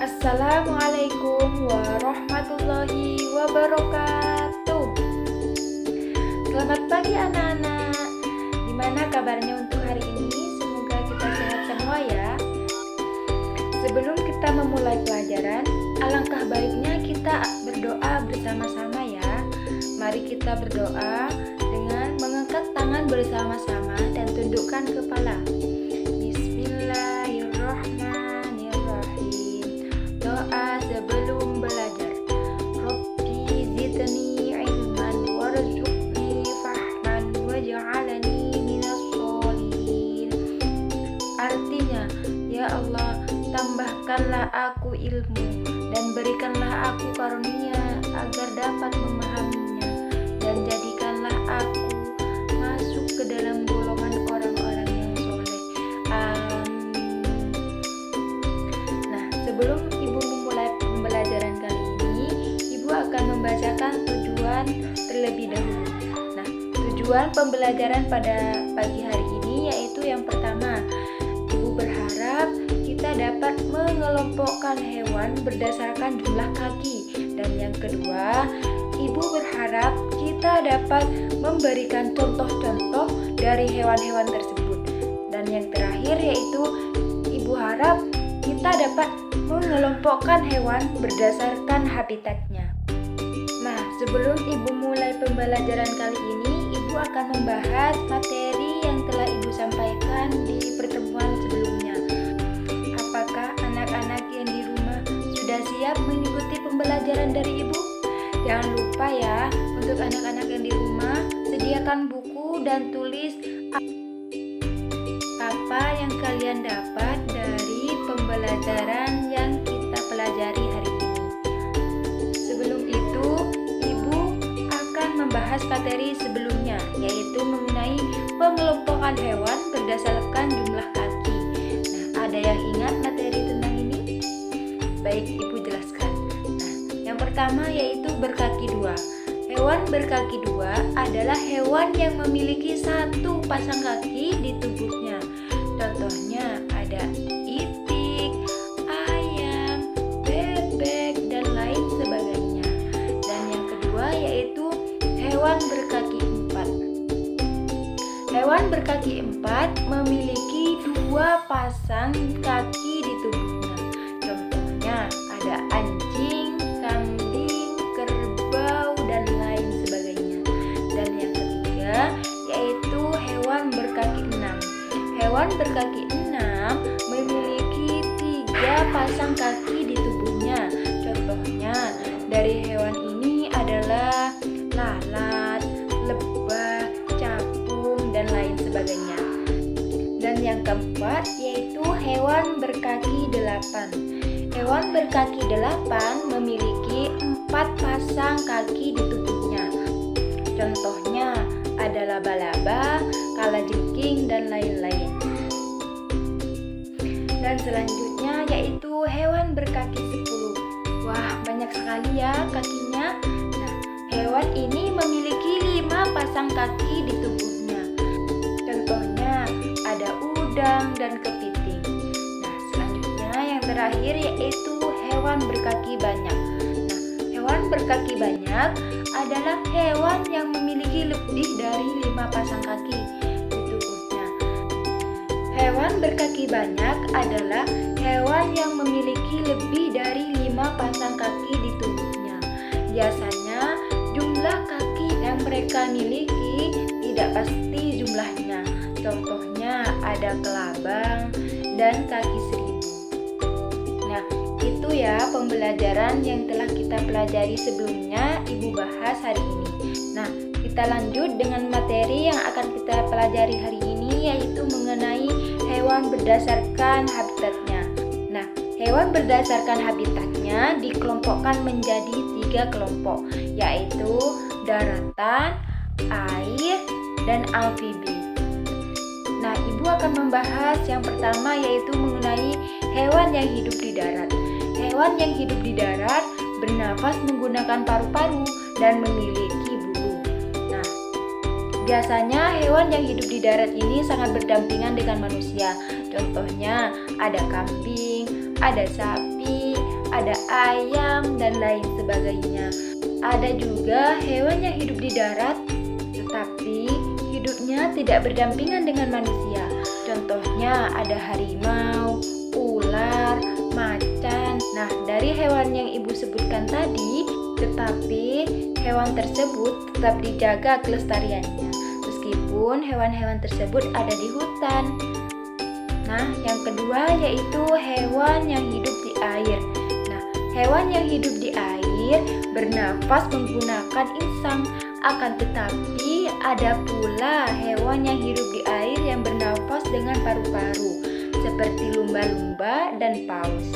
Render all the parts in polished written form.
Assalamualaikum warahmatullahi wabarakatuh. Selamat pagi anak-anak. Gimana kabarnya untuk hari ini? Semoga kita sehat semua ya. Sebelum kita memulai pelajaran, alangkah baiknya kita berdoa bersama-sama ya. Mari kita berdoa dengan mengangkat tangan bersama-sama dan tundukkan kepala. Doa sebelum belajar. Rabbi zidni ilman warzuqni fahman waj'alni minas sholihin. Artinya, ya Allah, tambahkanlah aku ilmu dan berikanlah aku karunia agar dapat memahaminya, dan jadikanlah aku masuk ke dalam golongan orang-orang yang soleh. Amin. Nah, sebelum pembelajaran kali ini, Ibu akan membacakan tujuan terlebih dahulu. Nah, tujuan pembelajaran pada pagi hari ini yaitu yang pertama, Ibu berharap kita dapat mengelompokkan hewan berdasarkan jumlah kaki. Dan yang kedua, Ibu berharap kita dapat memberikan contoh-contoh dari hewan-hewan tersebut. Dan yang terakhir yaitu Ibu harap kita dapat mengelompokkan hewan berdasarkan habitatnya. Nah, sebelum Ibu mulai pembelajaran kali ini, Ibu akan membahas materi yang telah Ibu sampaikan di pertemuan sebelumnya. Apakah anak-anak yang di rumah sudah siap mengikuti pembelajaran dari Ibu? Jangan lupa ya, untuk anak-anak yang di rumah, sediakan buku dan tulis apa yang kalian dapat dari pembelajaran yang kita pelajari hari ini. Sebelum itu, Ibu akan membahas materi sebelumnya, yaitu mengenai pengelompokan hewan berdasarkan jumlah kaki. Nah, ada yang ingat materi tentang ini? Baik, Ibu jelaskan. Nah, yang pertama yaitu berkaki dua. Hewan berkaki dua adalah hewan yang memiliki satu pasang kaki di tubuhnya. Contohnya ada itik, ayam, bebek, dan lain sebagainya. Dan yang kedua yaitu hewan berkaki empat. Hewan berkaki empat memiliki dua pasang kaki di tubuhnya. Contohnya ada anjing, kambing, kerbau, dan lain sebagainya. Dan yang ketiga yaitu hewan berkaki enam. Hewan berkaki enam memiliki tiga pasang kaki di tubuhnya. Contohnya dari hewan ini adalah lalat, lebah, capung, dan lain sebagainya. Dan yang keempat yaitu hewan berkaki delapan. Hewan berkaki delapan memiliki empat pasang kaki di tubuhnya. Contohnya ada laba-laba, kalajengking, dan lain-lain. Dan selanjutnya yaitu hewan berkaki 10. Wah, banyak sekali ya kakinya. Nah, hewan ini memiliki 5 pasang kaki di tubuhnya. Contohnya ada udang dan kepiting. Nah, selanjutnya yang terakhir yaitu hewan berkaki banyak. Nah, hewan berkaki banyak adalah hewan yang memiliki lebih dari 5 pasang kaki di tubuhnya. Hewan berkaki banyak adalah hewan yang memiliki lebih dari 5 pasang kaki di tubuhnya. Biasanya jumlah kaki yang mereka miliki tidak pasti jumlahnya. Contohnya ada kelabang dan kaki seribu. Nah, itu ya pembelajaran yang telah kita pelajari sebelumnya Ibu bahas hari ini. Nah, kita lanjut dengan materi yang akan kita pelajari hari ini, yaitu mengenai hewan berdasarkan habitatnya. Nah, hewan berdasarkan habitatnya dikelompokkan menjadi 3 kelompok, yaitu daratan, air, dan amfibi. Nah, Ibu akan membahas yang pertama yaitu mengenai hewan yang hidup di darat. Hewan yang hidup di darat bernafas menggunakan paru-paru dan memiliki bulu. Nah, biasanya hewan yang hidup di darat ini sangat berdampingan dengan manusia. Contohnya ada kambing, ada sapi, ada ayam, dan lain sebagainya. Ada juga hewan yang hidup di darat, tetapi hidupnya tidak berdampingan dengan manusia. Contohnya ada harimau, ular, macan. Nah, dari hewan yang ibu sebutkan tadi, tetapi hewan tersebut tetap dijaga kelestariannya, meskipun hewan-hewan tersebut ada di hutan. Nah, yang kedua yaitu hewan yang hidup di air. Nah, hewan yang hidup di air bernafas menggunakan insang. Akan tetapi ada pula hewan yang hidup di air yang bernafas dengan paru-paru, seperti lumba-lumba dan paus.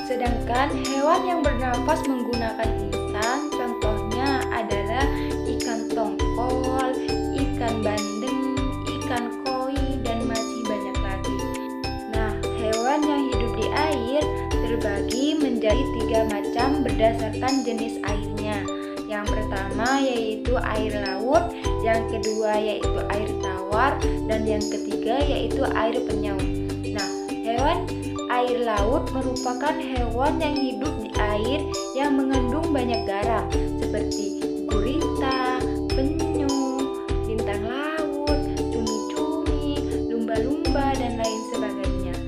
Sedangkan hewan yang bernafas menggunakan insang contohnya adalah ikan tongkol, ikan bandeng, ikan koi, dan masih banyak lagi. Nah, hewan yang hidup di air terbagi menjadi 3 macam berdasarkan jenis airnya. Yang pertama yaitu air laut, yang kedua yaitu air tawar, dan yang ketiga yaitu air penyau. Nah, hewan air laut merupakan hewan yang hidup di air yang mengandung banyak garam seperti gurita, penyu, bintang laut, cumi-cumi, lumba-lumba, dan lain sebagainya.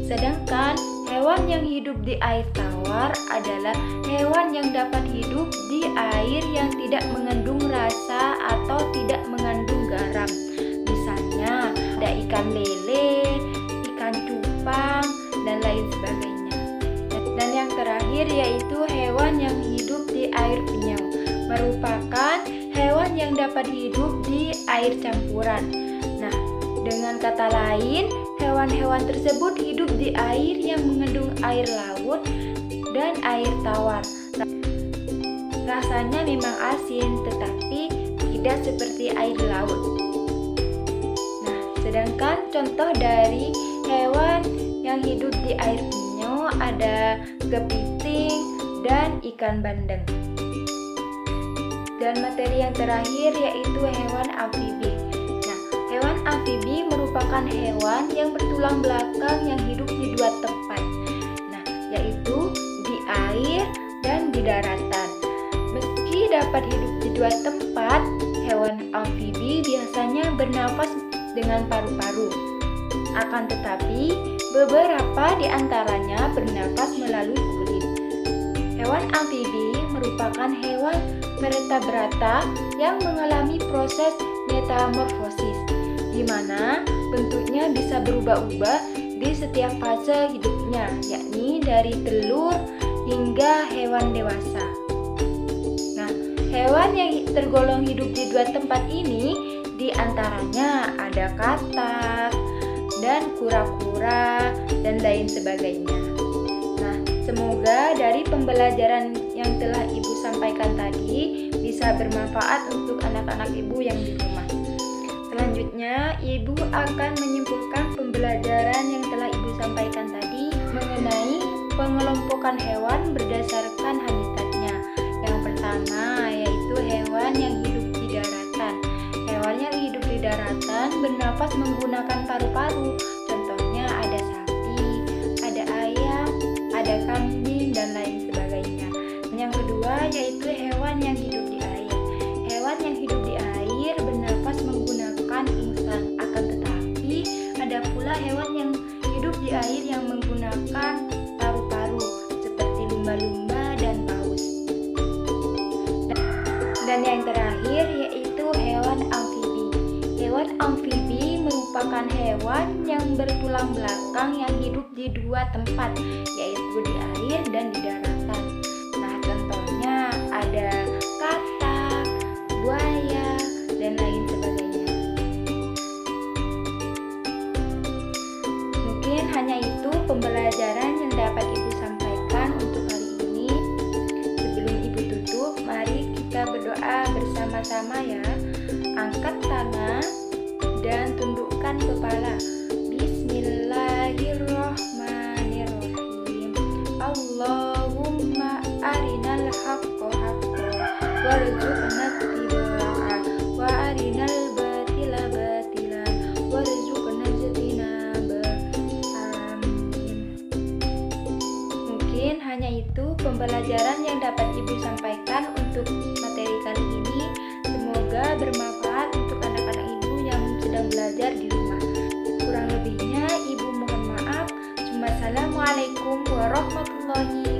Sedangkan hewan yang hidup di air tawar adalah hewan yang dapat hidup di air yang tidak mengandung rasa atau tidak mengandung garam. Misalnya ada ikan lele, ikan cupang, dan lain sebagainya. Dan yang terakhir yaitu hewan yang hidup di air penyau, merupakan hewan yang dapat hidup di air campuran. Nah, dengan kata lain, hewan-hewan tersebut hidup di air yang mengandung air laut dan air tawar. Rasanya memang asin, tetapi tidak seperti air laut. Nah, sedangkan contoh dari hewan yang hidup di air penyau ada kepiting dan ikan bandeng. Dan materi yang terakhir yaitu hewan amfibi. Nah, hewan amfibi merupakan hewan yang bertulang belakang yang hidup di 2 tempat. Nah, yaitu di air dan di daratan. Meski dapat hidup di 2 tempat, hewan amfibi biasanya bernafas dengan paru-paru. Akan tetapi, beberapa di antaranya bernafas melalui kulit. Hewan amfibi merupakan hewan vertebrata yang mengalami proses metamorfosis, di mana bentuknya bisa berubah-ubah di setiap fase hidupnya, yakni dari telur hingga hewan dewasa. Nah, hewan yang tergolong hidup di 2 tempat ini diantaranya ada katak dan kura-kura dan lain sebagainya. Nah, semoga dari pembelajaran yang telah Ibu sampaikan tadi bisa bermanfaat untuk anak-anak Ibu yang di rumah. Selanjutnya, Ibu akan menyimpulkan pembelajaran yang telah Ibu sampaikan tadi mengenai pengelompokan hewan berdasarkan habitatnya. Yang pertama yaitu hewan yang hidup di daratan. Hewan yang hidup di daratan bernafas menggunakan paru-paru. Contohnya ada sapi, ada ayam, ada kambing, dan lain sebagainya. Yang kedua yaitu hewan yang hidup di air. Hewan yang hidup di air bernafas menggunakan insang. Akan tetapi ada pula hewan yang hidup di air yang menggunakan paru-paru seperti lumba-lumba dan paus. Dan yang terakhir yaitu hewan amfibi. Hewan amfibi merupakan hewan yang bertulang belakang yang hidup di 2 tempat, yaitu di air dan di daratan. Nah, contohnya ada katak, buaya, dan lain sebagainya. Mungkin hanya itu pembelajaran yang dapat Ibu sampaikan untuk hari ini. Sebelum Ibu tutup, mari kita berdoa bersama-sama ya. Angkat tangan dan tundukkan kepala. Bismillahirrahmanirrahim. Allahumma arinal haqqa haqqa warzuqna ittiba'ah wa arinal batila batilan warzuqna ijtinabah. Amin. hanya itu pembelajaran yang dapat Ibu sampaikan untuk materi kali ini. Semoga bermanfaat untuk anak-anak Ibu yang sedang belajar di rumah. Kurang lebihnya Ibu mohon maaf. Wassalamualaikum warahmatullahi